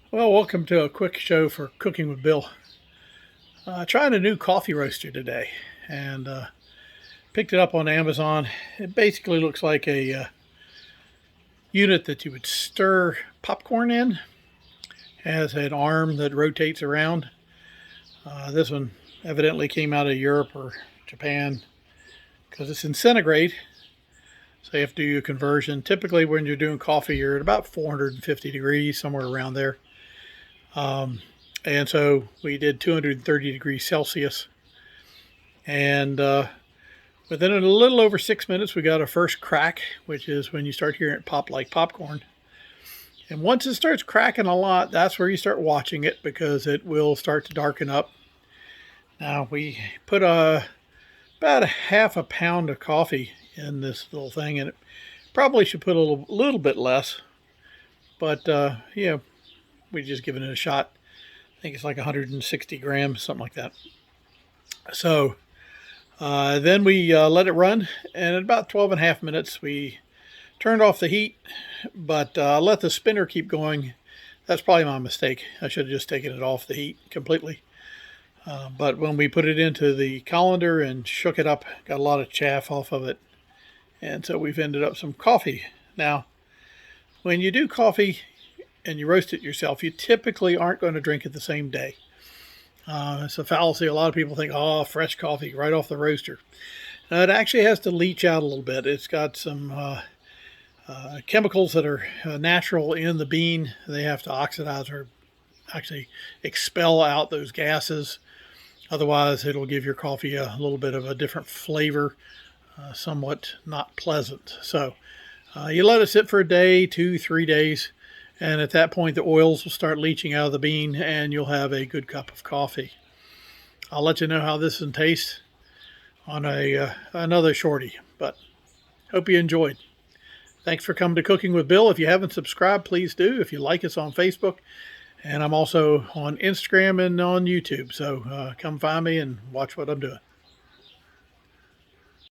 Well, welcome to a quick show for Cooking with Bill. Trying a new coffee roaster today and picked it up on Amazon. It basically looks like a unit that you would stir popcorn in. Has an arm that rotates around. This one evidently came out of Europe or Japan because it's in centigrade. So you have to do a conversion. Typically, when you're doing coffee, you're at about 450 degrees, somewhere around there. And so we did 230 degrees Celsius. And within a little over 6 minutes, we got our first crack, which is when you start hearing it pop like popcorn. And once it starts cracking a lot, that's where you start watching it because it will start to darken up. Now, we put about a half a pound of coffee in this little thing, and it probably should put a little bit less. But, yeah, we just given it a shot. I think it's like 160 grams, something like that. So then we let it run, and at about 12 and a half minutes, we turned off the heat, but let the spinner keep going. That's probably my mistake. I should have just taken it off the heat completely. But when we put it into the colander and shook it up, got a lot of chaff off of it. And so we've ended up some coffee. Now, when you do coffee and you roast it yourself, you typically aren't going to drink it the same day. It's a fallacy. A lot of people think, oh, fresh coffee right off the roaster. Now, it actually has to leach out a little bit. It's got some chemicals that are natural in the bean. They have to oxidize or actually expel out those gases. Otherwise, it'll give your coffee a little bit of a different flavor, somewhat not pleasant. So you let it sit for a day, 2-3 days. And at that point, the oils will start leaching out of the bean and you'll have a good cup of coffee. I'll let you know how this one tastes on another shorty, but hope you enjoyed. Thanks for coming to Cooking with Bill. If you haven't subscribed, please do. If you like us on Facebook, and I'm also on Instagram and on YouTube. So come find me and watch what I'm doing.